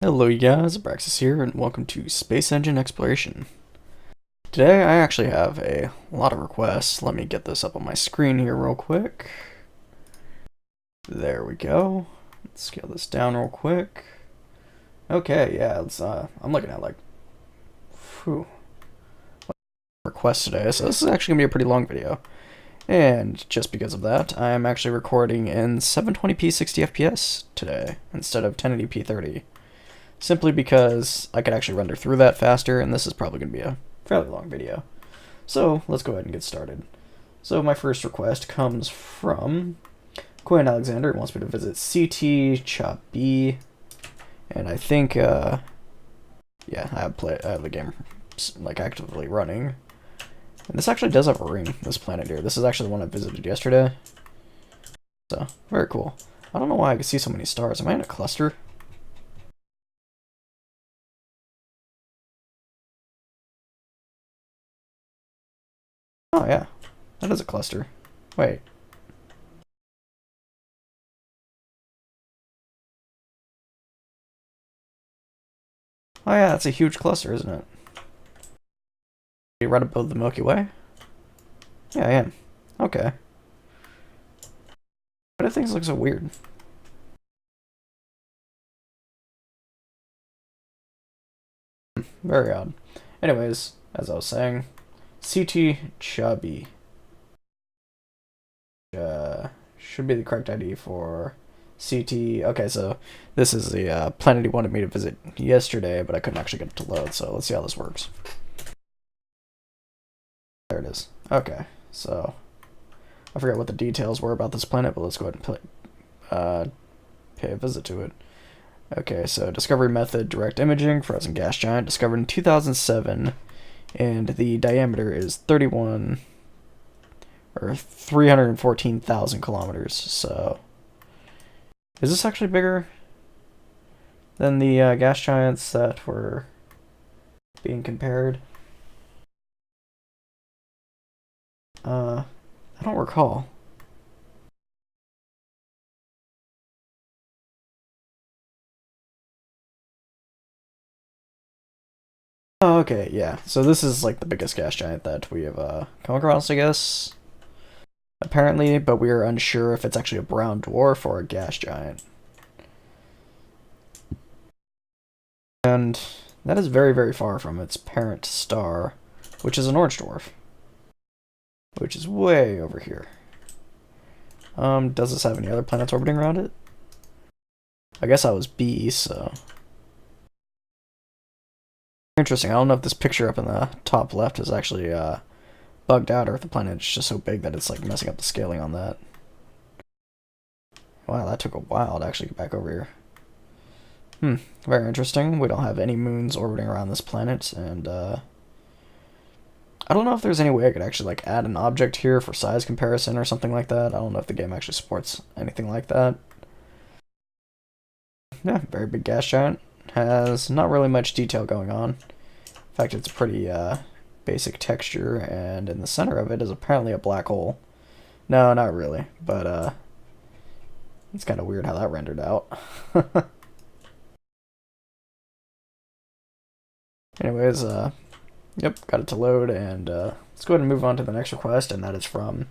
Hello you guys, Abraxas here, and welcome to SpaceEngine Exploration. Today I actually have a lot of requests. Let me get this up on my screen here real quick. There we go. Let's scale this down real quick. Okay, yeah, I'm looking at requests today, so this is actually gonna be a pretty long video. And just because of that, I am actually recording in 720p 60 FPS today instead of 1080p 30. Simply because I could actually render through that faster, and this is probably going to be a fairly long video. So let's go ahead and get started. So my first request comes from Quinn Alexander, who wants me to visit CT Chop B, and I think yeah, I have the game like actively running. And this actually does have a ring, this planet here. This is actually the one I visited yesterday. So very cool. I don't know why I can see so many stars. Am I in a cluster? Oh yeah, that is a cluster. Wait. Oh yeah, that's a huge cluster, isn't it? Are you right above the Milky Way? Yeah, I am. Okay. But I think this looks so weird. Very odd. Anyways, as I was saying, CT Chubby should be the correct ID for CT. Okay, so this is the planet he wanted me to visit yesterday, but I couldn't actually get it to load, so let's see how this works. There it is. Okay, so I forgot what the details were about this planet, but let's go ahead and pay a visit to it. Okay, so discovery method, direct imaging, frozen gas giant, discovered in 2007, and the diameter is 314,000 kilometers. So, is this actually bigger than the gas giants that were being compared? I don't recall. Oh, okay, yeah. So this is like the biggest gas giant that we have come across, I guess. Apparently, but we are unsure if it's actually a brown dwarf or a gas giant. And that is very, very far from its parent star, which is an orange dwarf, which is way over here. Does this have any other planets orbiting around it? I guess I was B, so... Interesting. I don't know if this picture up in the top left is actually bugged out or if the planet is just so big that it's like messing up the scaling on that. Wow, that took a while to actually get back over here. Very interesting. We don't have any moons orbiting around this planet, and I don't know if there's any way I could actually like add an object here for size comparison or something like that. I don't know if the game actually supports anything like that. Yeah, very big gas giant. Has not really much detail going on. In fact, it's a pretty basic texture, and in the center of it is apparently a black hole. No, not really, but it's kind of weird how that rendered out. Anyways, yep, got it to load, and let's go ahead and move on to the next request, and that is from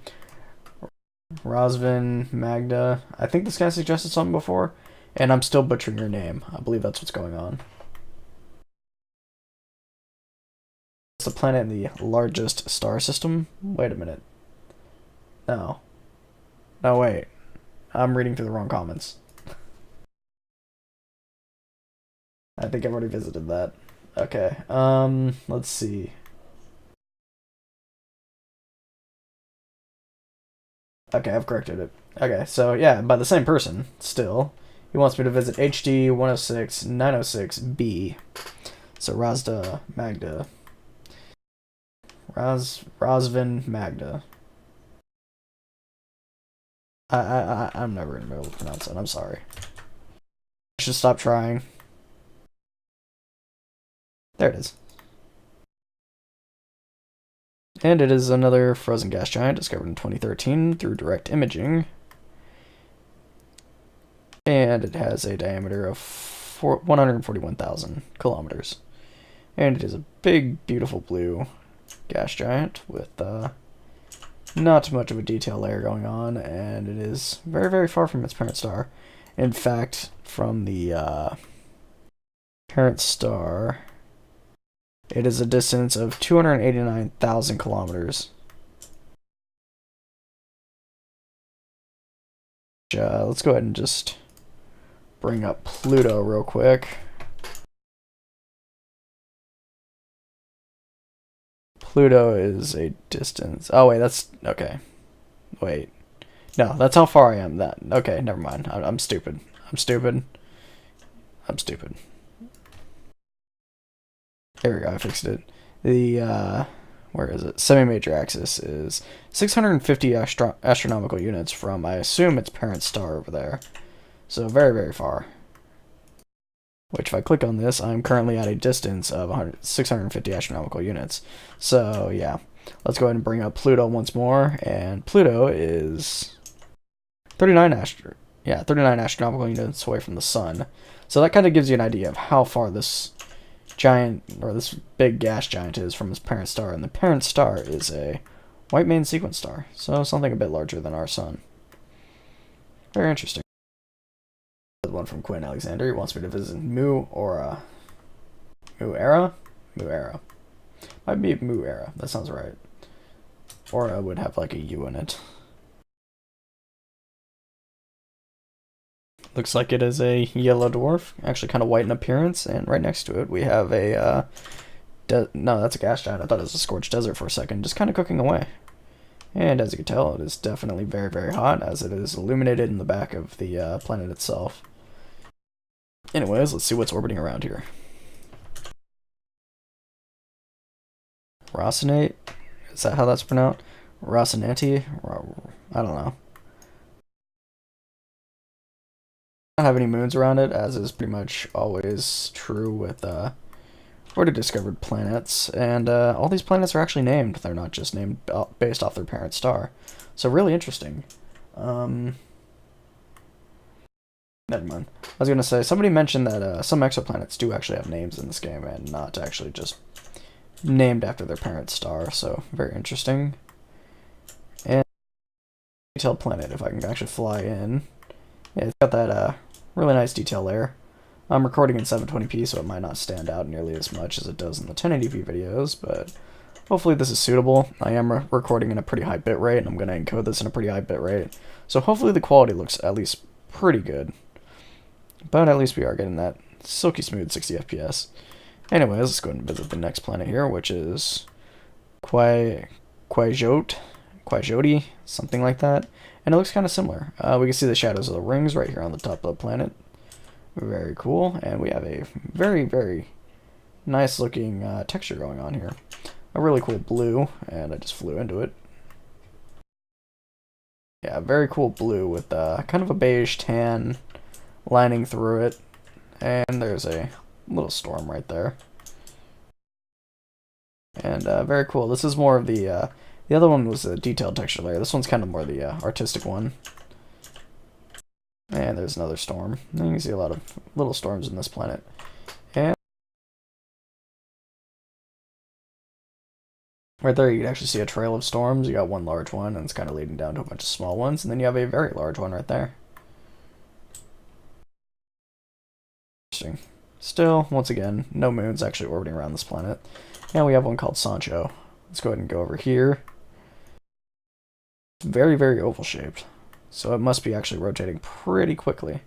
Rosvin Magda. I think this guy suggested something before, and I'm still butchering your name. I believe that's what's going on. It's the planet in the largest star system? Wait a minute. No. No, wait. I'm reading through the wrong comments. I think I've already visited that. Okay, let's see. Okay, I've corrected it. Okay, so yeah, by the same person, still. He wants me to visit HD 106 906B. So Razda Magda. Rosvin Magda. I'm never gonna be able to pronounce that. I'm sorry. I should stop trying. There it is. And it is another frozen gas giant discovered in 2013 through direct imaging. And it has a diameter of 141,000 kilometers. And it is a big, beautiful blue gas giant with not much of a detail layer going on, and it is very, very far from its parent star. In fact, from the parent star, it is a distance of 289,000 kilometers. Let's go ahead and just bring up Pluto real quick. Pluto is a distance. Oh, wait, that's... Okay. Wait. No, that's how far I am. That. Okay, never mind. I'm stupid. I'm stupid. I'm stupid. There we go, I fixed it. The, where is it? Semi-major axis is 650 astronomical units from, I assume, its parent star over there. So very, very far. Which, if I click on this, I'm currently at a distance of 650 astronomical units. So, yeah. Let's go ahead and bring up Pluto once more. And Pluto is 39 astronomical units away from the sun. So that kind of gives you an idea of how far this giant, or this big gas giant is from its parent star. And the parent star is a white main sequence star. So something a bit larger than our sun. Very interesting. The one from Quinn Alexander. He wants me to visit Mu Era. Might be Mu Era. That sounds right. Aura would have like a U in it. Looks like it is a yellow dwarf, actually kind of white in appearance, and right next to it we have a, no, that's a gas giant. I thought it was a scorched desert for a second, just kind of cooking away. And as you can tell, it is definitely very, very hot, as it is illuminated in the back of the planet itself. Anyways, let's see what's orbiting around here. Rocinate? Is that how that's pronounced? Rocinante? I don't know. Not have any moons around it, as is pretty much always true with already discovered planets, and all these planets are actually named. They're not just named based off their parent star. So really interesting. Never mind. I was gonna say, somebody mentioned that some exoplanets do actually have names in this game, and not actually just named after their parent star, so very interesting. And detailed planet, if I can actually fly in. Yeah, it's got that really nice detail layer. I'm recording in 720p, so it might not stand out nearly as much as it does in the 1080p videos, but hopefully this is suitable. I am recording in a pretty high bit rate, and I'm going to encode this in a pretty high bit rate, so hopefully the quality looks at least pretty good. But at least we are getting that silky smooth 60 FPS. Anyways, let's go ahead and visit the next planet here, which is Quajote, something like that. And it looks kind of similar. We can see the shadows of the rings right here on the top of the planet. Very cool. And we have a very, very nice looking texture going on here. A really cool blue, and I just flew into it. Yeah, very cool blue with kind of a beige tan lining through it. And there's a little storm right there. And very cool. This is more of the other one was a detailed texture layer. This one's kind of more the artistic one. And there's another storm. And you can see a lot of little storms in this planet. And right there you can actually see a trail of storms. You got one large one, and it's kind of leading down to a bunch of small ones. And then you have a very large one right there. Interesting. Still, once again, no moons actually orbiting around this planet. And we have one called Sancho. Let's go ahead and go over here. It's very, very oval shaped. So it must be actually rotating pretty quickly. In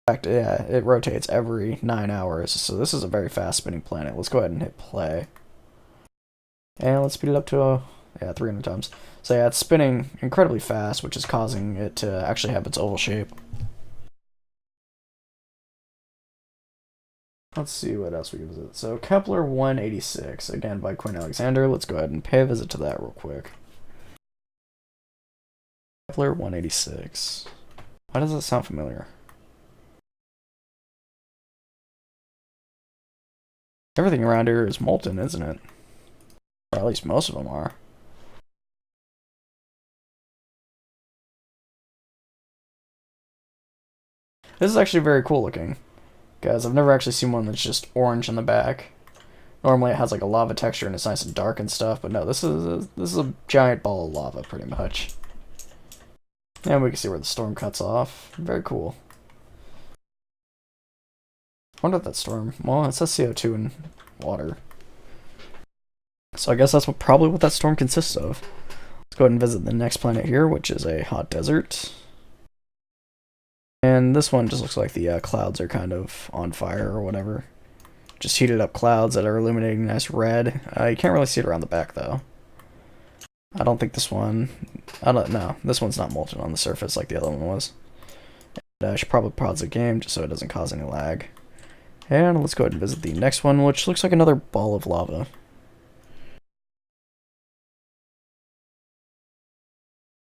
fact, yeah, it rotates every 9 hours. So this is a very fast spinning planet. Let's go ahead and hit play. And let's speed it up to, 300 times. So yeah, it's spinning incredibly fast, which is causing it to actually have its oval shape. Let's see what else we can visit. So Kepler 186, again by Quinn Alexander. Let's go ahead and pay a visit to that real quick. Kepler 186. Why does that sound familiar? Everything around here is molten, isn't it? Or at least most of them are. This is actually very cool looking. Guys, I've never actually seen one that's just orange in the back. Normally it has like a lava texture and it's nice and dark and stuff, but no, this is a giant ball of lava pretty much. And we can see where the storm cuts off. Very cool. I wonder if that storm... Well, it says CO2 and water. So I guess that's probably what that storm consists of. Let's go ahead and visit the next planet here, which is a hot desert. And this one just looks like the clouds are kind of on fire or whatever. Just heated up clouds that are illuminating nice red. You can't really see it around the back though. I don't think this one... I don't know. This one's not molten on the surface like the other one was. And, I should probably pause the game just so it doesn't cause any lag. And let's go ahead and visit the next one, which looks like another ball of lava.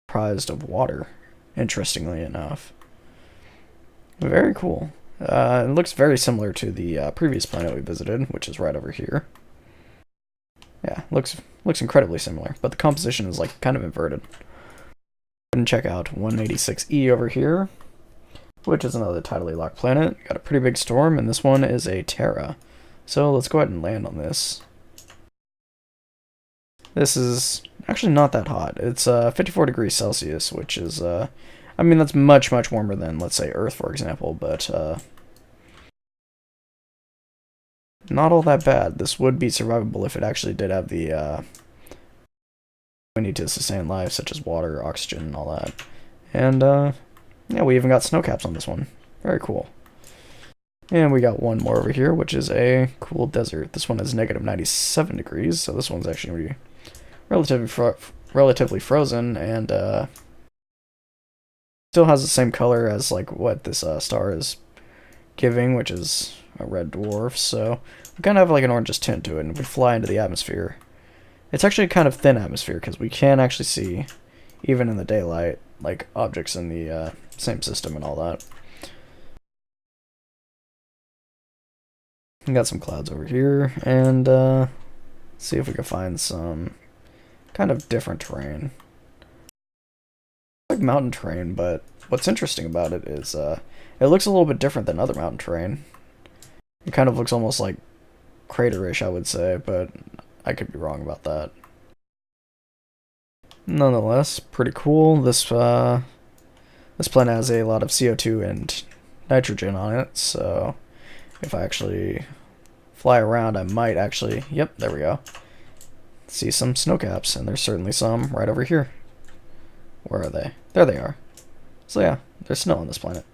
Comprised of water, interestingly enough. Very cool. It looks very similar to the previous planet we visited, which is right over here. Yeah, looks incredibly similar, but the composition is like kind of inverted. And check out 186E over here, which is another tidally locked planet. Got a pretty big storm, and this one is a Terra. So let's go ahead and land on this. This is actually not that hot. It's 54 degrees Celsius, which is, I mean, that's much, much warmer than, let's say, Earth, for example, but not all that bad. This would be survivable if it actually did have the we need to sustain life, such as water, oxygen, and all that. And, yeah, we even got snow caps on this one. Very cool. And we got one more over here, which is a cool desert. This one is negative 97 degrees, so this one's actually going to be relatively frozen, and still has the same color as like what this star is giving, which is a red dwarf. So we kind of have like an orangish tint to it, and if we fly into the atmosphere, it's actually a kind of thin atmosphere because we can actually see, even in the daylight, like objects in the same system and all that. We got some clouds over here, and see if we can find some kind of different terrain. Like mountain terrain, but what's interesting about it is it looks a little bit different than other mountain terrain. It kind of looks almost like craterish, I would say, but I could be wrong about that. Nonetheless, pretty cool. This planet has a lot of CO2 and nitrogen on it, so if I actually fly around, I might actually... Yep, there we go. See some snow caps, and there's certainly some right over here. Where are they? There they are. So yeah, there's snow on this planet.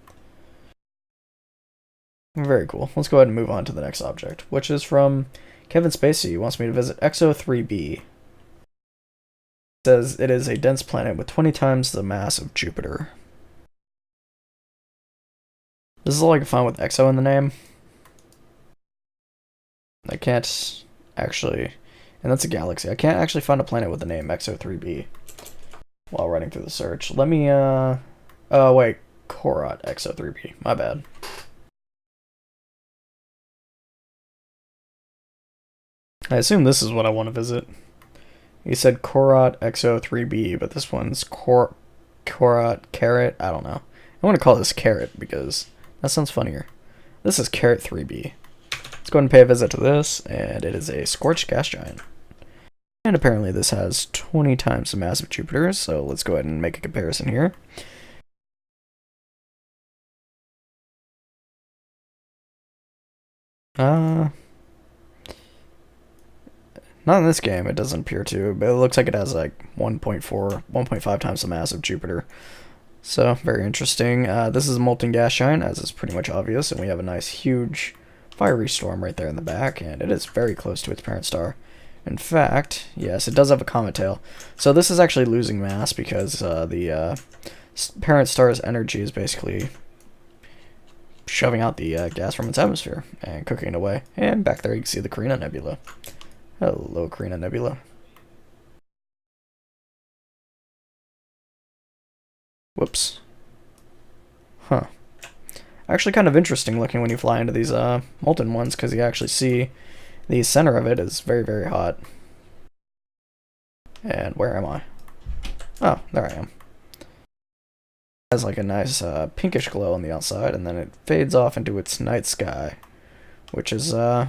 Very cool. Let's go ahead and move on to the next object, which is from Kevin Spacey. He wants me to visit XO3b. It says it is a dense planet with 20 times the mass of Jupiter. This is all I can find with XO in the name. I can't actually... And that's a galaxy. I can't actually find a planet with the name XO3b while running through the search. Let me, oh, wait. Korat XO3b. My bad. I assume this is what I want to visit. He said Korat XO3b, but this one's Korat Carrot. I don't know. I want to call this Carrot because that sounds funnier. This is Carrot 3b. Let's go ahead and pay a visit to this, and it is a scorched gas giant. And apparently this has 20 times the mass of Jupiter, so let's go ahead and make a comparison here. Not in this game, it doesn't appear to, but it looks like it has like 1.5 times the mass of Jupiter. So, very interesting. This is a molten gas giant, as is pretty much obvious, and we have a nice, huge, fiery storm right there in the back, and it is very close to its parent star. In fact, yes, it does have a comet tail. So this is actually losing mass because the parent star's energy is basically shoving out the gas from its atmosphere and cooking it away. And back there you can see the Carina Nebula. Hello, Carina Nebula. Whoops. Huh. Actually kind of interesting looking when you fly into these molten ones, because you actually see the center of it is very, very hot. And where am I? Oh, there I am. has like a nice pinkish glow on the outside, and then it fades off into its night sky, which is not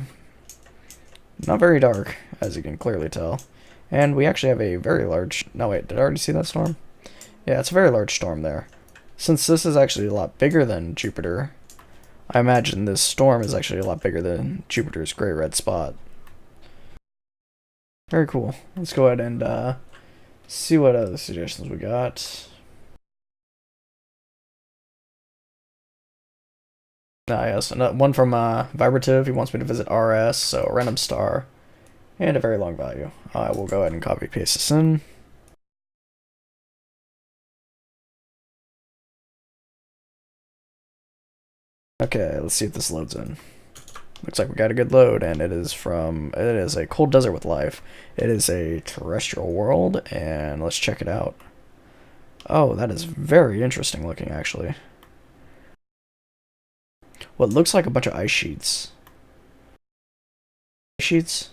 very dark, as you can clearly tell. And we actually have a very large... No, wait, did I already see that storm? Yeah, it's a very large storm there. Since this is actually a lot bigger than Jupiter, I imagine this storm is actually a lot bigger than Jupiter's great red spot. Very cool. Let's go ahead and see what other suggestions we got. Yes, one from Vibrative. He wants me to visit RS, so a random star, and a very long value. I will go ahead and copy paste this in. Okay, let's see if this loads in. Looks like we got a good load, and it is a cold desert with life. It is a terrestrial world, and let's check it out. Oh, that is very interesting looking, actually. What looks like a bunch of ice sheets. Ice sheets?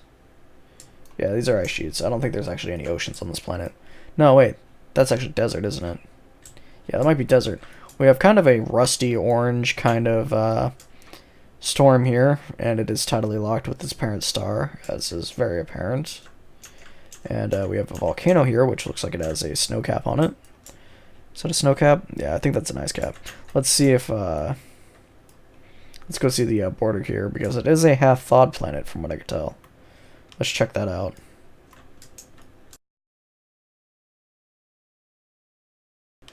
Yeah, these are ice sheets. I don't think there's actually any oceans on this planet. No, wait. That's actually desert, isn't it? Yeah, that might be desert. We have kind of a rusty orange kind of storm here, and it is tidally locked with its parent star, as is very apparent. And we have a volcano here, which looks like it has a snow cap on it. Is that a snow cap? Yeah, I think that's an ice cap. Let's see if... let's go see the border here, because it is a half-thawed planet, from what I can tell. Let's check that out.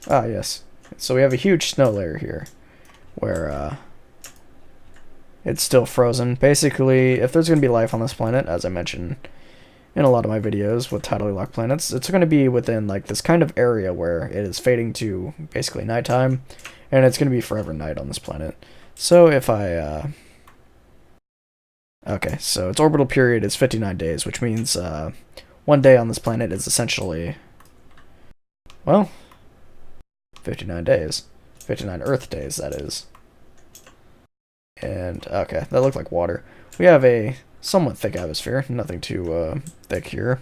Ah, yes. So we have a huge snow layer here, where it's still frozen. Basically, if there's going to be life on this planet, as I mentioned in a lot of my videos with tidally locked planets, it's going to be within like this kind of area where it is fading to basically nighttime, and it's going to be forever night on this planet. So if I... Okay, so its orbital period is 59 days, which means 1 day on this planet is essentially... Well... 59 days. 59 Earth days, that is. And, okay, that looked like water. We have a somewhat thick atmosphere, nothing too thick here.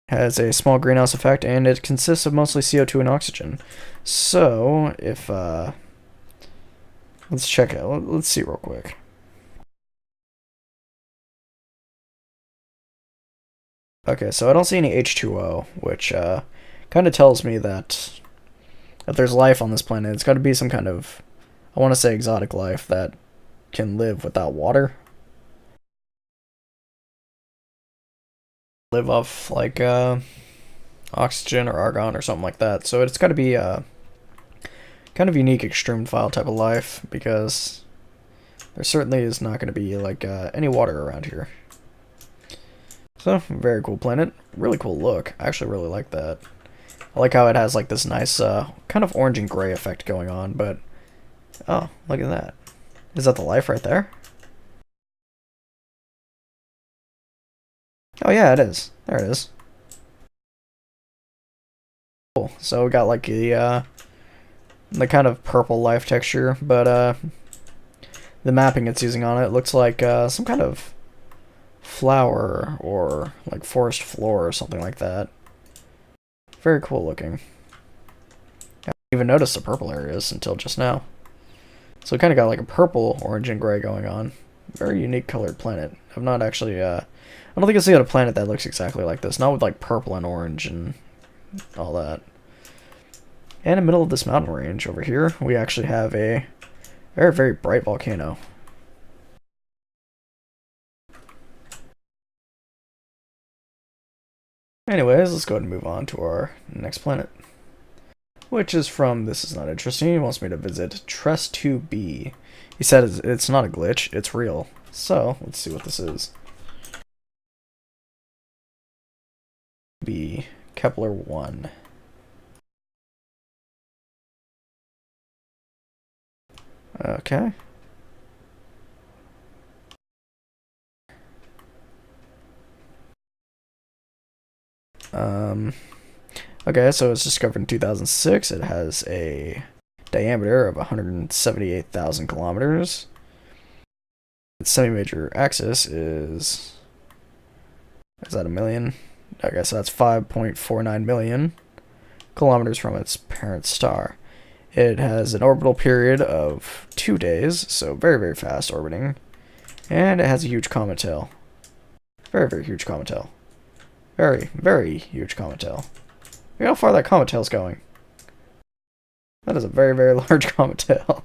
Has a small greenhouse effect, and it consists of mostly CO2 and oxygen. So, if, let's check it. Let's see real quick. Okay, so I don't see any H2O, which, kind of tells me that if there's life on this planet, it's got to be some kind of, I want to say exotic life that can live without water. Live off, like, oxygen or argon or something like that. So it's got to be a kind of unique extremophile type of life, because there certainly is not going to be, like, any water around here. So, very cool planet. Really cool look. I actually really like that. I like how it has like this nice kind of orange and gray effect going on, but oh, look at that. Is that the life right there? Oh yeah, it is. There it is. Cool. So we got like the kind of purple life texture, but the mapping it's using on it looks like some kind of flower or like forest floor or something like that. Very cool looking. I didn't even notice the purple areas until just now. So we kind of got like a purple, orange, and gray going on. Very unique colored planet. I've not actually, I don't think I've seen a planet that looks exactly like this. Not with like purple and orange and all that. And in the middle of this mountain range over here, we actually have a very, very bright volcano. Anyways, let's go ahead and move on to our next planet. Which is from, this is not interesting, he wants me to visit Tress 2b. He said it's not a glitch, it's real. So, let's see what this is. B, Kepler 1. Okay. Okay, so it's discovered in 2006. It has a diameter of 178,000 kilometers. Its semi-major axis is that a million? Okay, so that's 5.49 million kilometers from its parent star. It has an orbital period of 2 days, so very, very fast orbiting. And it has a huge comet tail. Very, very huge comet tail. Very, very huge comet tail. Look how far that comet tail's going. That is a very, very large comet tail.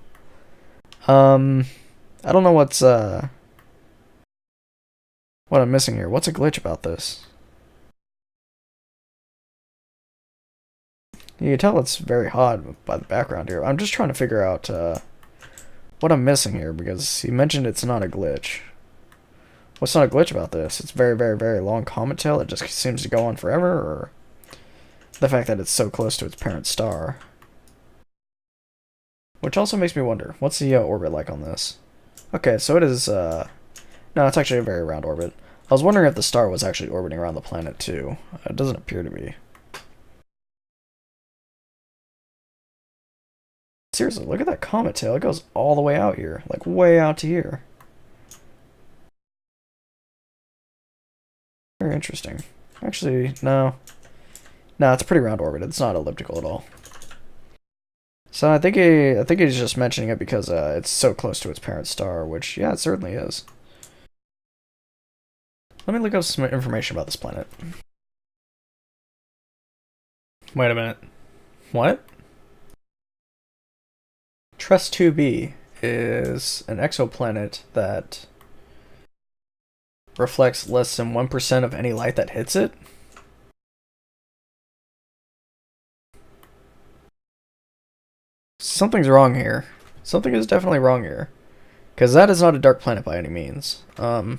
I don't know what I'm missing here. What's a glitch about this? You can tell it's very hot by the background here. I'm just trying to figure out what I'm missing here, because he mentioned it's not a glitch. What's not a glitch about this? It's very, very, very long comet tail. It just seems to go on forever, or the fact that it's so close to its parent star. Which also makes me wonder, what's the orbit like on this? Okay, so it is, no, it's actually a very round orbit. I was wondering if the star was actually orbiting around the planet too. It doesn't appear to be. Seriously, look at that comet tail. It goes all the way out here, like way out to here. Very interesting. Actually, no. No, it's a pretty round orbit. It's not elliptical at all. So I think he's just mentioning it because it's so close to its parent star, which, yeah, it certainly is. Let me look up some information about this planet. Wait a minute. What? Trust 2b is an exoplanet that reflects less than 1% of any light that hits it. Something's wrong here. Something is definitely wrong here. Because that is not a dark planet by any means. Huh.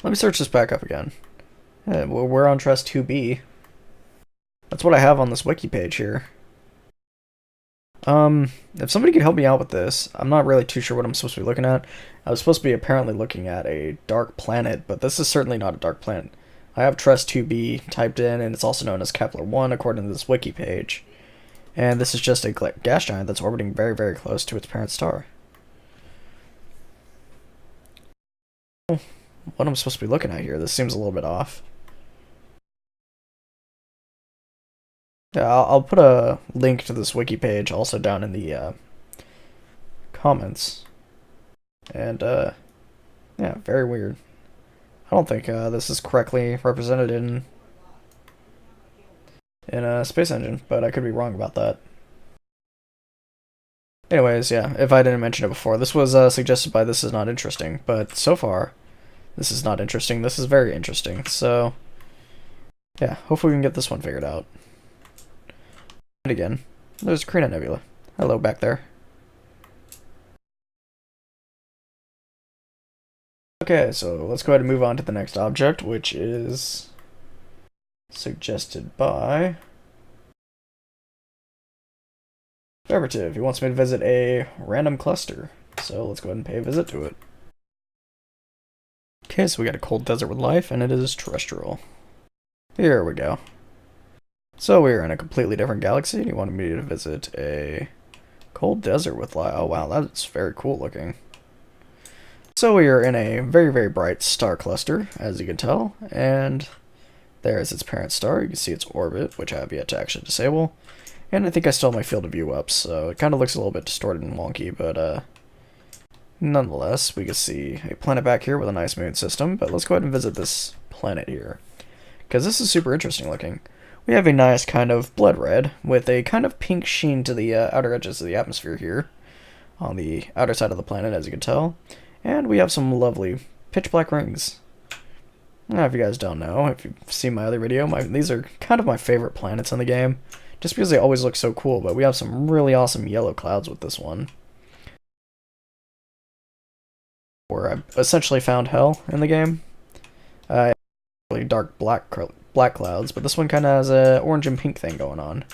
Let me search this back up again. We're on Trust 2b. That's what I have on this wiki page here. If somebody could help me out with this, I'm not really too sure what I'm supposed to be looking at. I was supposed to be apparently looking at a dark planet, but this is certainly not a dark planet. I have Trust 2b typed in, and it's also known as Kepler-1 according to this wiki page. And this is just a gas giant that's orbiting very, very close to its parent star. What I'm supposed to be looking at here, this seems a little bit off. Yeah, I'll put a link to this wiki page also down in the comments. And, yeah, very weird. I don't think this is correctly represented in SpaceEngine, but I could be wrong about that. Anyways, yeah, if I didn't mention it before, this was suggested by This Is Not Interesting, but so far, this is not interesting. This is very interesting, so yeah, hopefully we can get this one figured out. And again, there's Carina Nebula. Hello back there. Okay, so let's go ahead and move on to the next object, which is suggested by Feverative. He wants me to visit a random cluster, so let's go ahead and pay a visit to it. Okay, so we got a cold desert with life, and it is terrestrial. Here we go. So we are in a completely different galaxy, and he wanted me to visit a cold desert with life. Oh wow, that's very cool looking. So we are in a very, very bright star cluster, as you can tell, and there is its parent star. You can see its orbit, which I have yet to actually disable. And I think I still have my field of view up, so it kind of looks a little bit distorted and wonky, but nonetheless, we can see a planet back here with a nice moon system. But let's go ahead and visit this planet here, because this is super interesting looking. We have a nice kind of blood red with a kind of pink sheen to the outer edges of the atmosphere here on the outer side of the planet, as you can tell. And we have some lovely pitch black rings. Now, if you guys don't know, if you've seen my other video, these are kind of my favorite planets in the game, just because they always look so cool, but we have some really awesome yellow clouds with this one. Where I essentially found hell in the game. Really dark black clouds, but this one kind of has a orange and pink thing going on,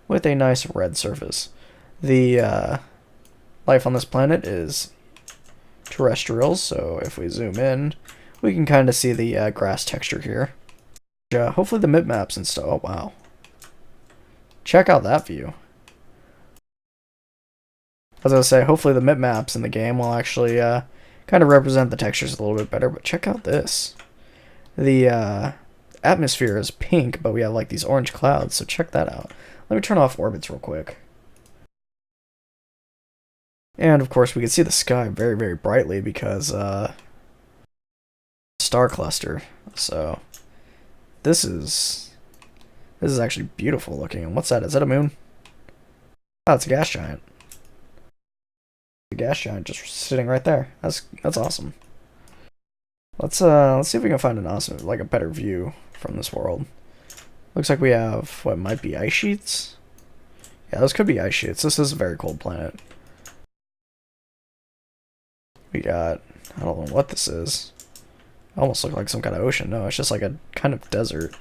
with a nice red surface. The life on this planet is terrestrial, so if we zoom in, we can kind of see the grass texture here. Hopefully the map maps and stuff. Oh wow, check out that view. I was gonna say, hopefully the map maps in the game will actually kind of represent the textures a little bit better. But check out this. The atmosphere is pink, but we have like these orange clouds, so check that out. Let me turn off orbits real quick. And of course we can see the sky very, very brightly because star cluster. So this is actually beautiful looking. And what's that? Is that a moon? Oh, it's a gas giant. A gas giant just sitting right there. That's awesome. Let's see if we can find an awesome, like a better view from this world. Looks like we have what might be ice sheets. Yeah, those could be ice sheets. This is a very cold planet. We got, I don't know what this is. It almost looks like some kind of ocean. No, it's just like a kind of desert.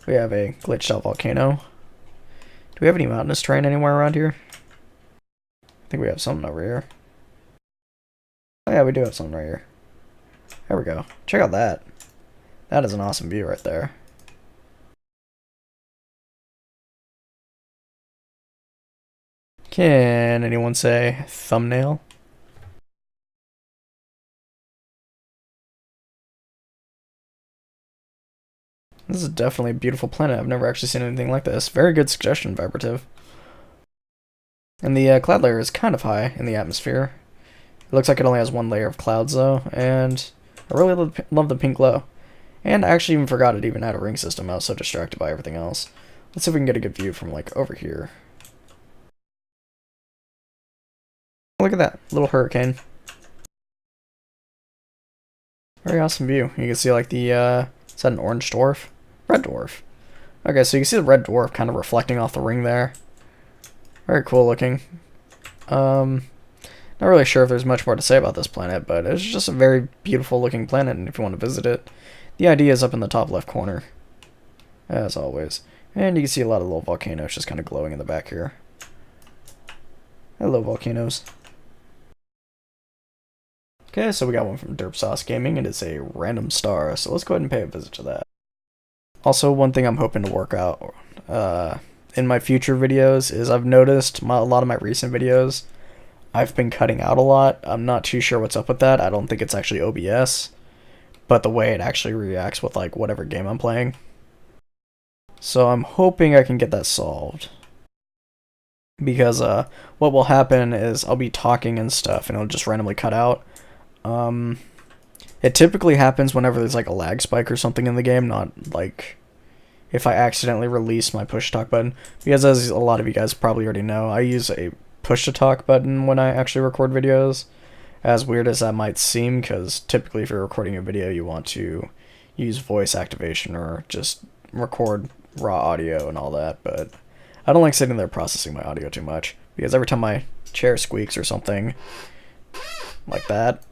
We have a glitched out volcano. Do we have any mountainous terrain anywhere around here? I think we have something over here. Oh yeah, we do have something right here. There we go. Check out that. That is an awesome view right there. Can anyone say thumbnail? This is definitely a beautiful planet. I've never actually seen anything like this. Very good suggestion, Vibrative. And the cloud layer is kind of high in the atmosphere. It looks like it only has one layer of clouds though, and I really love the pink glow. And I actually even forgot it even had a ring system. I was so distracted by everything else. Let's see if we can get a good view from like over here. Look at that, little hurricane. Very awesome view. You can see like the, is that an orange dwarf? Red dwarf. Okay, so you can see the red dwarf kind of reflecting off the ring there. Very cool looking. Not really sure if there's much more to say about this planet, but it's just a very beautiful looking planet, and if you want to visit it, the ID is up in the top left corner, as always. And you can see a lot of little volcanoes just kind of glowing in the back here. Hello, volcanoes. Okay, so we got one from Derp Sauce Gaming. It is a random star, so let's go ahead and pay a visit to that. Also, one thing I'm hoping to work out in my future videos is I've noticed a lot of my recent videos, I've been cutting out a lot. I'm not too sure what's up with that. I don't think it's actually OBS, but the way it actually reacts with like whatever game I'm playing. So I'm hoping I can get that solved. Because what will happen is I'll be talking and stuff and it'll just randomly cut out. It typically happens whenever there's like a lag spike or something in the game, not like if I accidentally release my push to talk button. Because as a lot of you guys probably already know, I use a push to talk button when I actually record videos. As weird as that might seem, because typically if you're recording a video you want to use voice activation or just record raw audio and all that, but I don't like sitting there processing my audio too much, because every time my chair squeaks or something like that,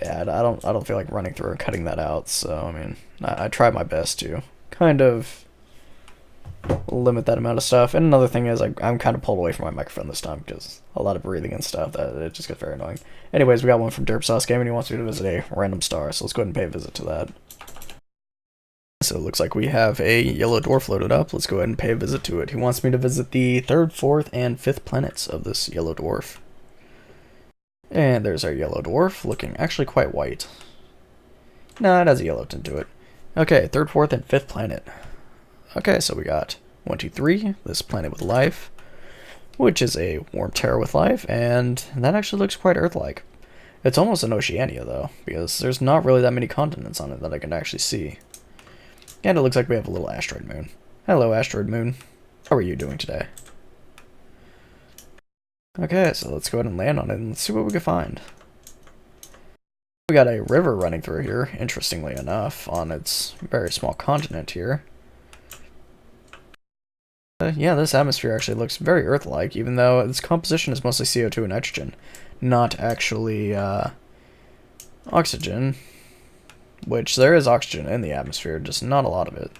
yeah, I don't feel like running through and cutting that out. So I mean, I try my best to kind of limit that amount of stuff. And another thing is I'm kind of pulled away from my microphone this time because a lot of breathing and stuff, that it just gets very annoying. Anyways, we got one from Derp Sauce Gaming. He wants me to visit a random star, so let's go ahead and pay a visit to that. So it looks like we have a yellow dwarf loaded up. Let's go ahead and pay a visit to it. He wants me to visit the 3rd, 4th, and 5th planets of this yellow dwarf. And there's our yellow dwarf, looking actually quite white. Nah, it has a yellow tint to it. Okay, 3rd, 4th, and 5th planet. Okay, so we got 1, 2, 3, this planet with life, which is a warm terra with life, and that actually looks quite Earth-like. It's almost an Oceania, though, because there's not really that many continents on it that I can actually see. And it looks like we have a little asteroid moon. Hello, asteroid moon. How are you doing today? Okay, so let's go ahead and land on it and let's see what we can find. We got a river running through here, interestingly enough, on its very small continent here. Yeah, this atmosphere actually looks very Earth-like, even though its composition is mostly CO2 and nitrogen, not actually oxygen, which there is oxygen in the atmosphere, just not a lot of it.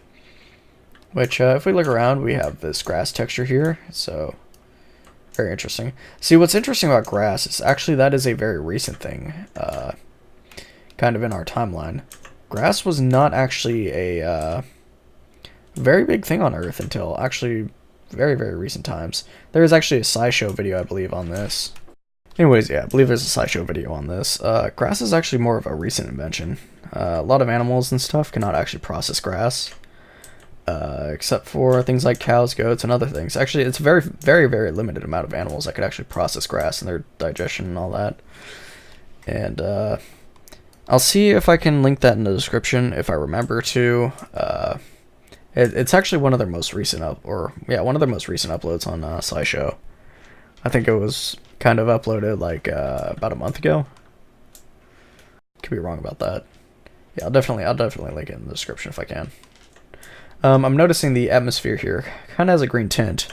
Which, if we look around, we have this grass texture here, so very interesting. See, what's interesting about grass is actually that is a very recent thing, kind of in our timeline. Grass was not actually a very big thing on Earth until actually very, very recent times. There is actually a SciShow video, I believe, on this. Anyways, yeah, I believe there's a SciShow video on this. Grass is actually more of a recent invention. A lot of animals and stuff cannot actually process grass, except for things like cows, goats, and other things. Actually, it's a very, very, very limited amount of animals that could actually process grass and their digestion and all that. And I'll see if I can link that in the description if I remember to. It's actually one of their most recent one of their most recent uploads on SciShow. I think it was kind of uploaded like about a month ago. Could be wrong about that. Yeah, I'll definitely link it in the description if I can. I'm noticing the atmosphere here kind of has a green tint,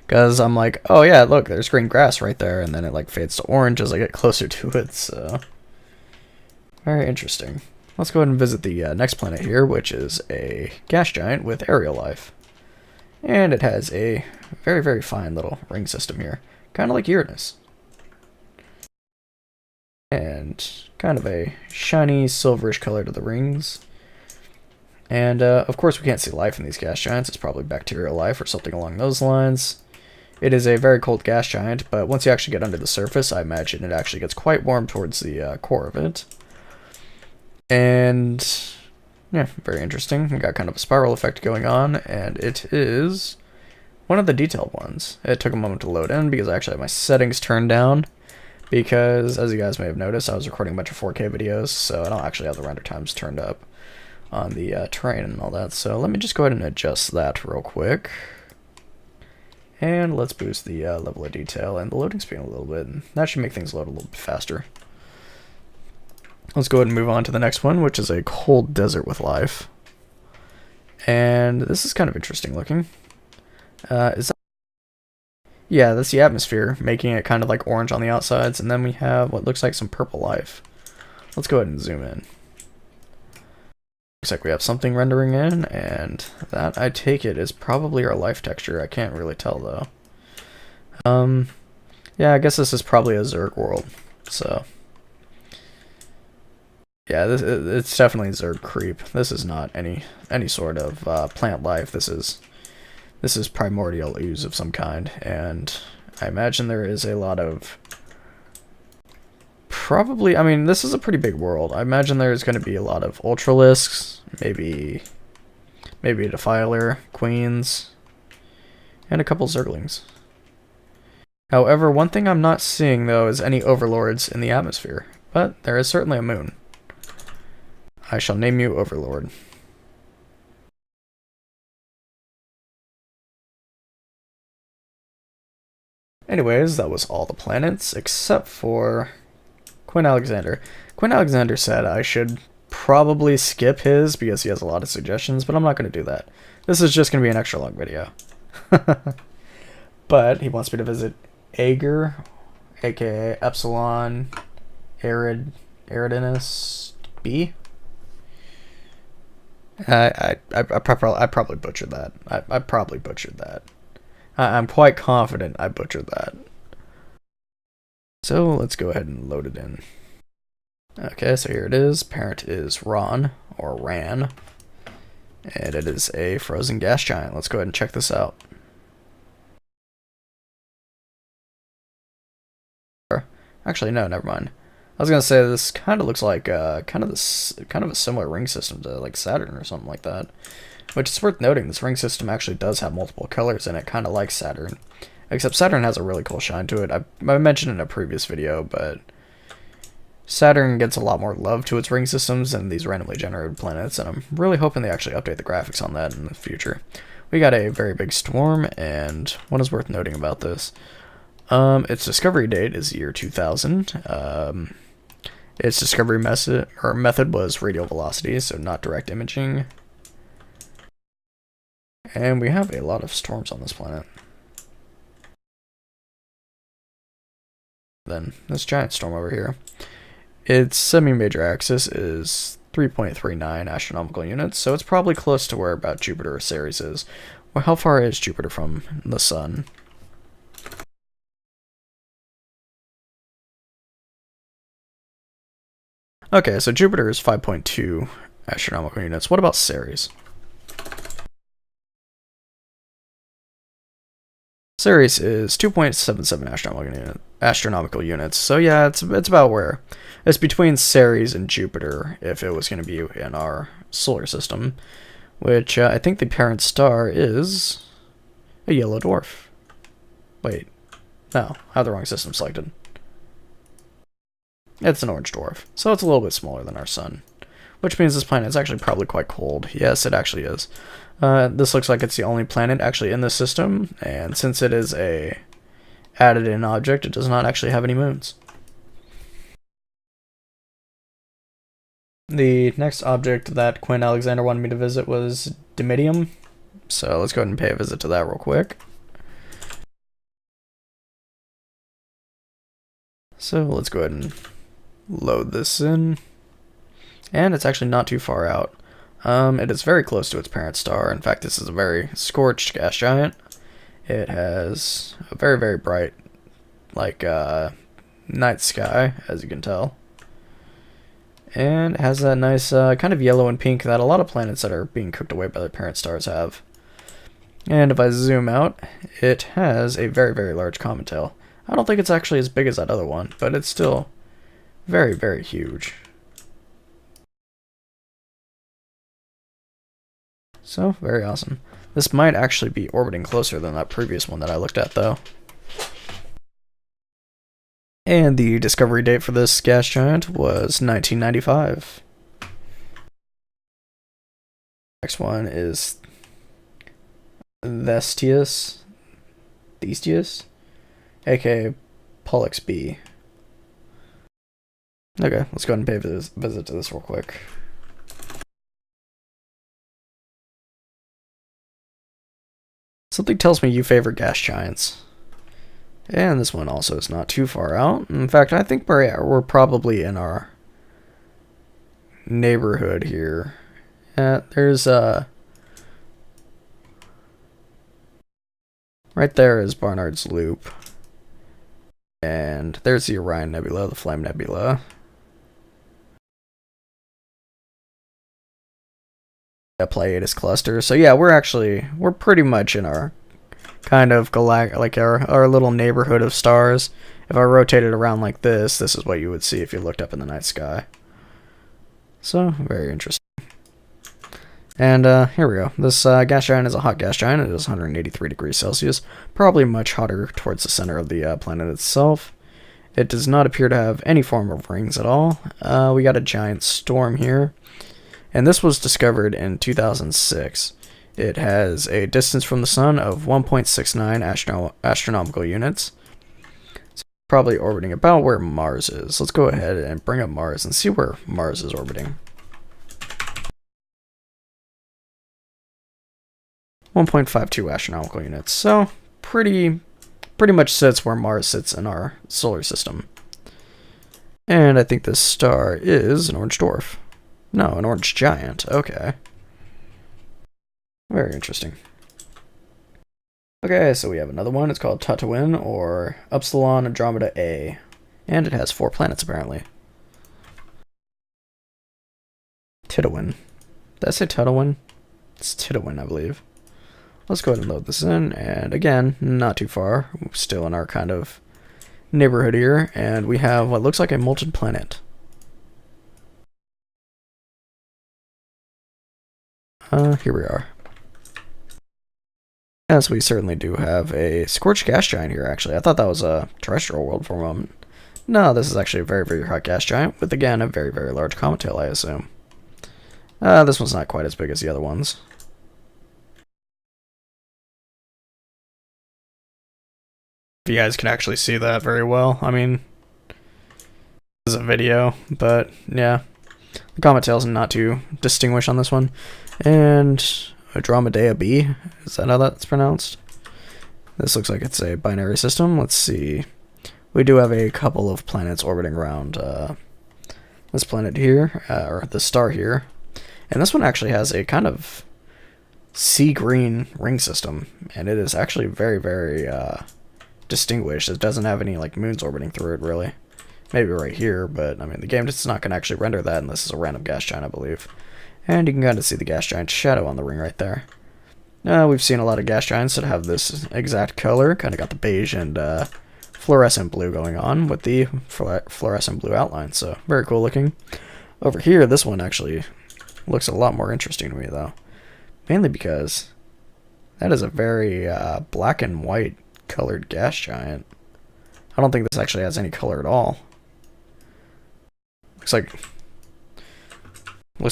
because I'm like, oh yeah, look, there's green grass right there, and then it like fades to orange as I get closer to it. So very interesting. Let's go ahead and visit the next planet here, which is a gas giant with aerial life. And it has a very, very fine little ring system here. Kind of like Uranus. And kind of a shiny silverish color to the rings. And of course we can't see life in these gas giants. It's probably bacterial life or something along those lines. It is a very cold gas giant, but once you actually get under the surface, I imagine it actually gets quite warm towards the core of it. And yeah, very interesting. We got kind of a spiral effect going on, and it is one of the detailed ones. It took a moment to load in because I actually had my settings turned down, because as you guys may have noticed, I was recording a bunch of 4K videos, so I don't actually have the render times turned up on the terrain and all that. So let me just go ahead and adjust that real quick. And let's boost the level of detail and the loading speed a little bit, and that should make things load a little bit faster. Let's go ahead and move on to the next one, which is a cold desert with life. And this is kind of interesting looking. Yeah, that's the atmosphere, making it kind of like orange on the outsides, and then we have what looks like some purple life. Let's go ahead and zoom in. Looks like we have something rendering in, and that, I take it, is probably our life texture. I can't really tell, though. Yeah, I guess this is probably a Zerg world, so... Yeah, it's definitely Zerg creep. This is not any sort of plant life. This is primordial ooze of some kind, and I imagine there is a lot of probably. I mean, this is a pretty big world. I imagine there's going to be a lot of ultralisks, maybe a defiler, queens, and a couple zerglings. However, one thing I'm not seeing though is any overlords in the atmosphere, but there is certainly a moon. I shall name you Overlord. Anyways, that was all the planets, except for Quinn Alexander. Quinn Alexander said I should probably skip his because he has a lot of suggestions, but I'm not going to do that. This is just going to be an extra long video. But he wants me to visit Ager, aka Epsilon Aridinus B. I probably butchered that. I probably butchered that. I'm quite confident I butchered that. So let's go ahead and load it in. Okay, so here it is. Parent is Ron, or Ran. And it is a frozen gas giant. Let's go ahead and check this out. Actually, no, never mind. I was gonna say this kind of looks like kind of a similar ring system to like Saturn or something like that. Which is worth noting. This ring system actually does have multiple colors in it, kind of like Saturn. Except Saturn has a really cool shine to it. I mentioned in a previous video, but Saturn gets a lot more love to its ring systems than these randomly generated planets, and I'm really hoping they actually update the graphics on that in the future. We got a very big storm, and what is worth noting about this? Its discovery date is year 2000. Its discovery method was radial velocity, so not direct imaging. And we have a lot of storms on this planet. Then this giant storm over here. Its semi-major axis is 3.39 astronomical units, so it's probably close to where about Jupiter or Ceres is. Well, how far is Jupiter from the Sun? Okay, so Jupiter is 5.2 astronomical units. What about Ceres? Ceres is 2.77 astronomical units. So yeah, it's about where it's between Ceres and Jupiter if it was going to be in our solar system, which I think the parent star is a yellow dwarf. Wait, no, I have the wrong system selected. It's an orange dwarf, so it's a little bit smaller than our sun, which means this planet is actually probably quite cold. Yes, it actually is. This looks like it's the only planet actually in this system, and since it is a added-in object, it does not actually have any moons. The next object that Quinn Alexander wanted me to visit was Dimidium, so let's go ahead and pay a visit to that real quick. So let's go ahead and load this in, and it's actually not too far out. It is very close to its parent star. In fact, this is a very scorched gas giant. It has a very, very bright, like, night sky, as you can tell. And it has that nice kind of yellow and pink that a lot of planets that are being cooked away by their parent stars have. And if I zoom out, it has a very, very large comet tail. I don't think it's actually as big as that other one, but it's still very, very huge. So, very awesome. This might actually be orbiting closer than that previous one that I looked at, though. And the discovery date for this gas giant was 1995. Next one is Thestius, aka Pollux B. Okay, let's go ahead and pay a visit to this real quick. Something tells me you favor gas giants. And this one also is not too far out. In fact, I think we're probably in our neighborhood here. There's right there is Barnard's Loop. And there's the Orion Nebula, the Flame Nebula. A Pleiades cluster. So yeah, we're pretty much in our kind of like our little neighborhood of stars. If I rotate it around like this is what you would see if you looked up in the night sky. So very interesting. And here we go. This gas giant is a hot gas giant. It is 183 degrees Celsius, probably much hotter towards the center of the planet itself. It does not appear to have any form of rings at all. We got a giant storm here. And this was discovered in 2006. It has a distance from the sun of 1.69 astronomical units. It's probably orbiting about where Mars is. Let's go ahead and bring up Mars and see where Mars is orbiting. 1.52 astronomical units. So pretty much sits where Mars sits in our solar system. And I think this star is an orange dwarf. No, an orange giant. Okay. Very interesting. Okay, so we have another one. It's called Tatooine, or Upsilon Andromeda A. And it has 4 planets, apparently. Tatooine. Did I say Tatooine? It's Tatooine, I believe. Let's go ahead and load this in. And again, not too far. We're still in our kind of neighborhood here. And we have what looks like a molten planet. Here we are. Yes, we certainly do have a scorched gas giant here, actually. I thought that was a terrestrial world for a moment. No, this is actually a very, very hot gas giant with, again, a very, very large comet tail, I assume. This one's not quite as big as the other ones. If you guys can actually see that very well. I mean, this is a video, but yeah. The comet tail's not too distinguished on this one. And Andromeda B, is that how that's pronounced? This looks like it's a binary system. Let's see. We do have a couple of planets orbiting around this planet here, or the star here. And this one actually has a kind of sea green ring system. And it is actually very, very distinguished. It doesn't have any like moons orbiting through it, really. Maybe right here, but I mean, the game is not going to actually render that unless it's a random gas giant, I believe. And you can kind of see the gas giant shadow on the ring right there. We've seen a lot of gas giants that have this exact color, kind of got the beige and fluorescent blue going on with the fluorescent blue outline, so very cool looking. Over here, this one actually looks a lot more interesting to me though, mainly because that is a very black and white colored gas giant. I don't think this actually has any color at all. Looks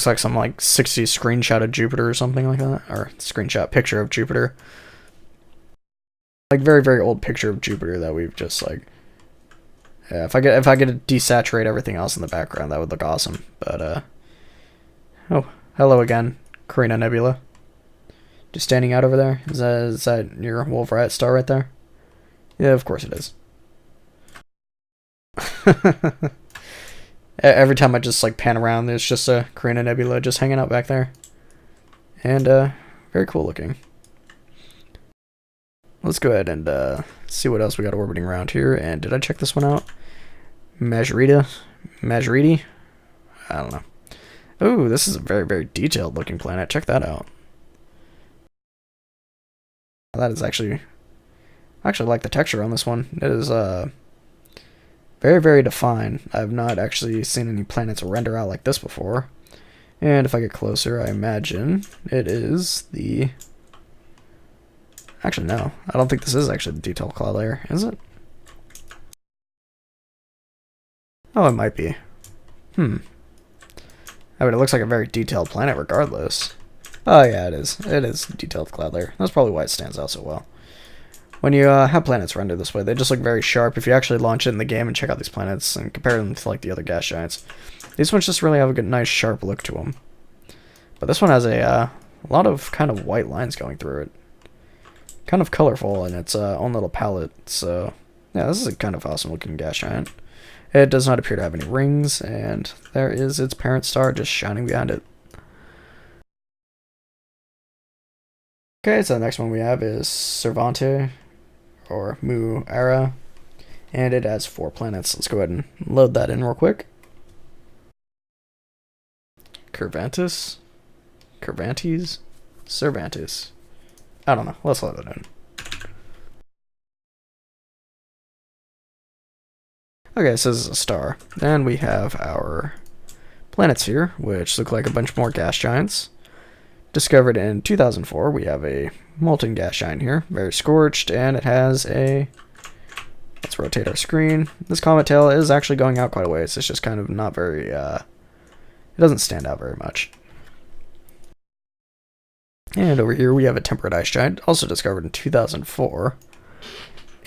like some like 60s screenshot of Jupiter or something like that, or screenshot picture of Jupiter. Like very, very old picture of Jupiter that we've just like, yeah, if I get to desaturate everything else in the background, that would look awesome. But oh, hello again, Carina Nebula. Just standing out over there. Is that your Wolf Riot star right there? Yeah, of course it is. Every time I just like pan around, there's just a Carina Nebula just hanging out back there. And very cool looking. Let's go ahead and see what else we got orbiting around here. And did I check this one out? Majoriti? I don't know. Oh, this is a very, very detailed looking planet. Check that out. That is actually... I actually like the texture on this one. It is very, very defined. I've not actually seen any planets render out like this before. And if I get closer, I imagine it is the... Actually, no. I don't think this is actually the detailed cloud layer, is it? Oh, it might be. I mean, it looks like a very detailed planet regardless. Oh, yeah, it is. It is a detailed cloud layer. That's probably why it stands out so well. When you have planets rendered this way, they just look very sharp. If you actually launch it in the game and check out these planets and compare them to like the other gas giants, these ones just really have a good, nice, sharp look to them. But this one has a lot of kind of white lines going through it. Kind of colorful in its own little palette, so yeah, this is a kind of awesome looking gas giant. It does not appear to have any rings, and there is its parent star just shining behind it. Okay, so the next one we have is Cervante, or Mu Ara, and it has 4 planets. Let's go ahead and load that in real quick. Cervantes? Cervantes. I don't know. Let's load it in. Okay, so this is a star. Then we have our planets here, which look like a bunch more gas giants. Discovered in 2004, we have a molten gas giant here, very scorched, and it has a... Let's rotate our screen. This comet tail is actually going out quite a ways. It's just kind of not very... it doesn't stand out very much. And over here we have a temperate ice giant, also discovered in 2004.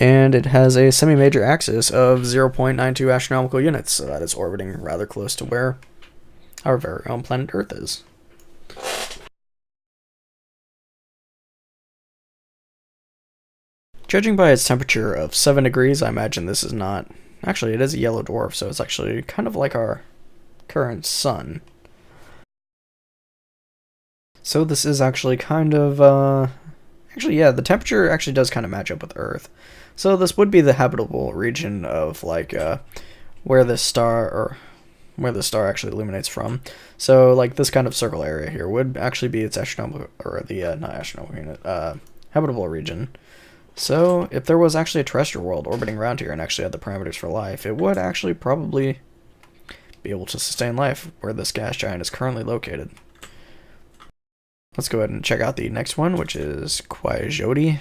And it has a semi-major axis of 0.92 astronomical units, so that is orbiting rather close to where our very own planet Earth is. Judging by its temperature of 7 degrees, I imagine this is not... Actually, it is a yellow dwarf, so it's actually kind of like our current sun. So this is actually kind of, actually, yeah, the temperature actually does kind of match up with Earth. So this would be the habitable region of, like, where the star actually illuminates from. So, like, this kind of circle area here would actually be its astronomical, or the, not astronomical unit, habitable region. So, if there was actually a terrestrial world orbiting around here and actually had the parameters for life, it would actually probably be able to sustain life where this gas giant is currently located. Let's go ahead and check out the next one, which is Quajoti,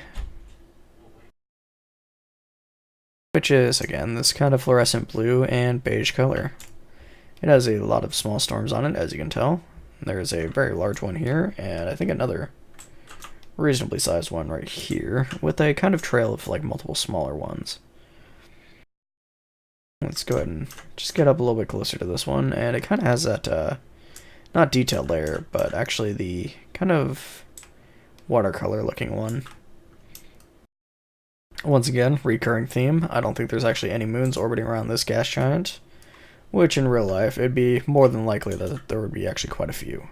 which is, again, this kind of fluorescent blue and beige color. It has a lot of small storms on it, as you can tell. There's a very large one here, and I think another reasonably sized one right here, with a kind of trail of like multiple smaller ones. Let's go ahead and just get up a little bit closer to this one, and it kind of has that, not detailed layer, but actually the kind of watercolor looking one. Once again, recurring theme. I don't think there's actually any moons orbiting around this gas giant, which in real life, it'd be more than likely that there would be actually quite a few.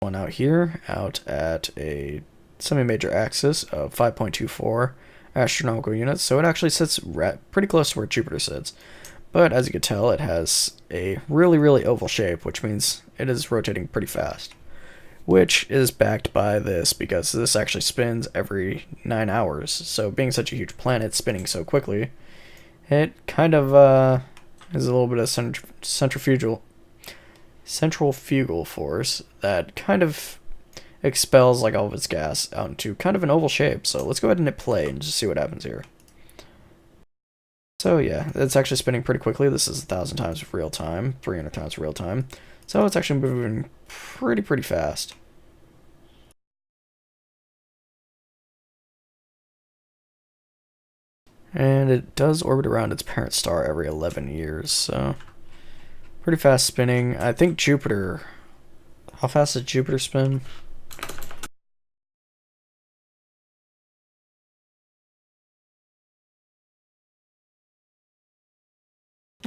One out here, out at a semi-major axis of 5.24 astronomical units, so it actually sits pretty close to where Jupiter sits. But as you can tell, it has a really, really oval shape, which means it is rotating pretty fast. which is backed by this because this actually spins every 9 hours. So being such a huge planet spinning so quickly, it kind of is a little bit of centrifugal force that kind of expels like all of its gas out into kind of an oval shape. So let's go ahead and hit play and just see what happens here. So yeah, it's actually spinning pretty quickly. This is 1,000 times real time, 300 times real time. So it's actually moving pretty fast. And it does orbit around its parent star every 11 years, so pretty fast spinning. I think Jupiter, how fast does Jupiter spin?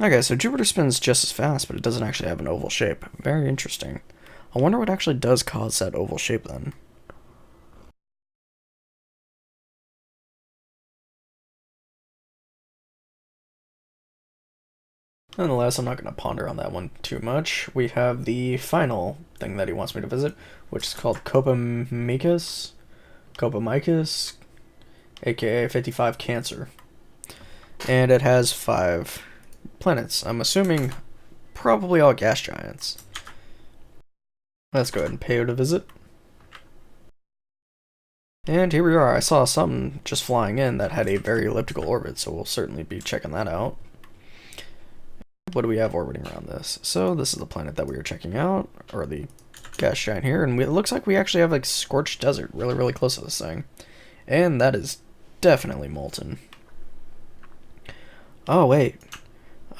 Okay, so Jupiter spins just as fast, but it doesn't actually have an oval shape. Very interesting. I wonder what actually does cause that oval shape then. Nonetheless, I'm not going to ponder on that one too much. We have the final thing that he wants me to visit, which is called Copamicus, aka 55 Cancer. And it has 5 planets. I'm assuming probably all gas giants. Let's go ahead and pay it a visit. And here we are. I saw something just flying in that had a very elliptical orbit, so we'll certainly be checking that out. What do we have orbiting around this? So this is the planet that we were checking out, or the gas giant here, and it looks like we actually have like scorched desert really close to this thing. And that is definitely molten. Oh wait,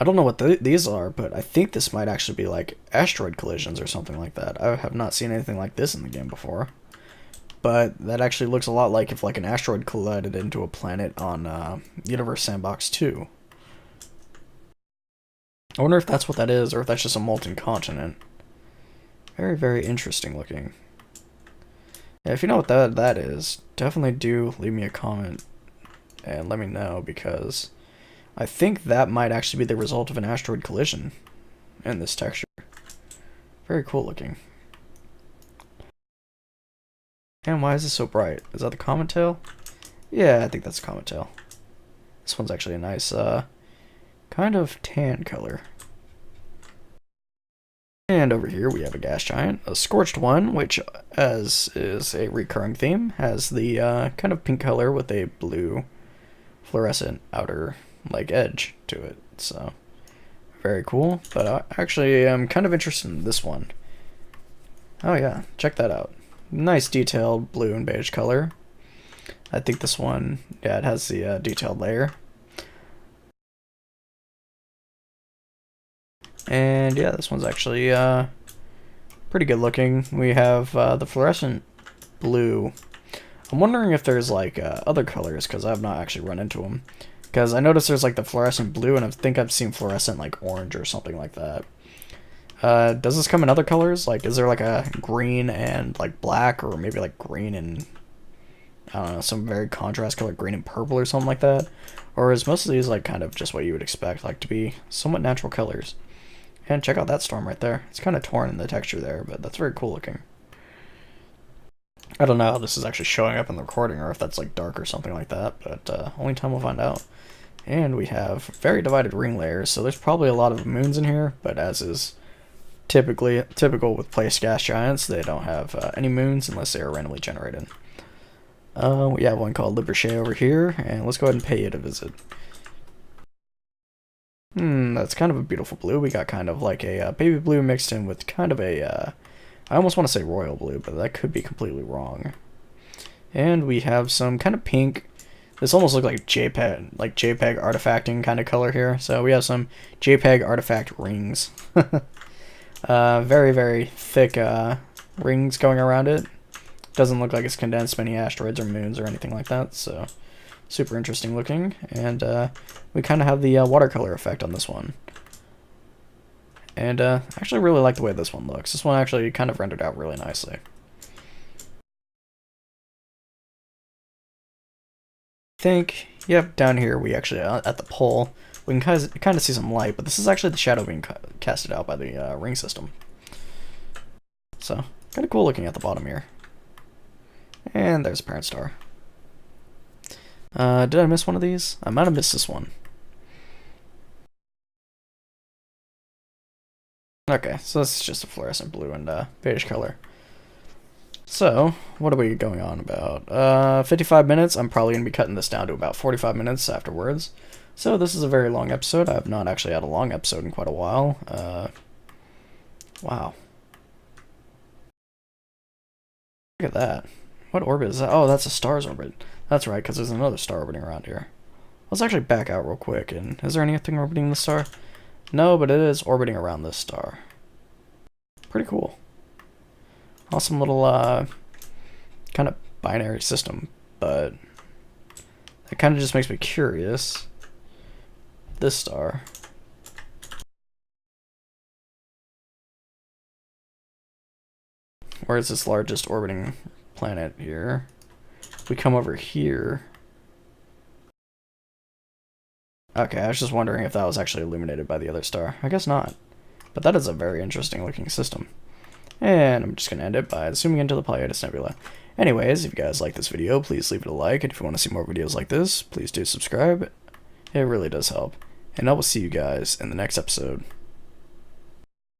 I don't know what these are, but I think this might actually be like asteroid collisions or something like that. I have not seen anything like this in the game before. But that actually looks a lot like if like an asteroid collided into a planet on Universe Sandbox 2. I wonder if that's what that is, or if that's just a molten continent. Very interesting looking. Yeah, if you know what that is, definitely do leave me a comment and let me know, because I think that might actually be the result of an asteroid collision in this texture. Very cool looking. And why is this so bright? Is that the comet tail? Yeah, I think that's the comet tail. This one's actually a nice, kind of tan color. And over here we have a gas giant, a scorched one, which, as is a recurring theme, has the kind of pink color with a blue fluorescent outer like edge to it. So very cool. But I actually am kind of interested in this one. Oh yeah, check that out. Nice detailed blue and beige color. I think this one, yeah, it has the detailed layer. And yeah, this one's actually pretty good looking. We have the fluorescent blue. I'm wondering if there's like other colors, because I've not actually run into them. Because I noticed there's like the fluorescent blue, and I think I've seen fluorescent like orange or something like that. Does this come in other colors? Like, is there like a green and like black, or maybe like green and, I don't know, some very contrast color, green and purple or something like that? Or is most of these like kind of just what you would expect, like to be somewhat natural colors? And check out that storm right there. It's kind of torn in the texture there, but that's very cool looking. I don't know how this is actually showing up in the recording, or if that's like dark or something like that, but only time will find out. And we have very divided ring layers, so there's probably a lot of moons in here, but as is typical with placed gas giants, they don't have any moons unless they are randomly generated. We have one called Liberche over here, and let's go ahead and pay it a visit. That's kind of a beautiful blue. We got kind of like a baby blue mixed in with kind of a, I almost want to say royal blue, but that could be completely wrong. And we have some kind of pink. This almost looks like JPEG artifacting kind of color here. So we have some JPEG artifact rings. Very thick rings going around it. Doesn't look like it's condensed many asteroids or moons or anything like that, so super interesting looking. And we kind of have the watercolor effect on this one. And I actually really like the way this one looks. This one actually kind of rendered out really nicely. I think, yep, down here we actually, at the pole, we can kind of see some light, but this is actually the shadow being casted out by the ring system. So, Kind of cool looking at the bottom here. And there's a parent star. Did I miss one of these? I might have missed this one. Okay, so this is just a fluorescent blue and beige color. So, what are we going on about? 55 minutes. I'm probably going to be cutting this down to about 45 minutes afterwards. So this is a very long episode. I have not actually had a long episode in quite a while. Wow. Look at that. What orbit is that? Oh, that's a star's orbit. That's right, because there's another star orbiting around here. Let's actually back out real quick. And is there anything orbiting the star? No, but it is orbiting around this star. Pretty cool. Awesome little kind of binary system, but it kind of just makes me curious. This star. Where is this largest orbiting planet here? If we come over here. Okay, I was just wondering if that was actually illuminated by the other star. I guess not. But that is a very interesting looking system. And I'm just going to end it by zooming into the Pleiades Nebula. Anyways, if you guys like this video, please leave it a like. And if you want to see more videos like this, please do subscribe. It really does help. And I will see you guys in the next episode.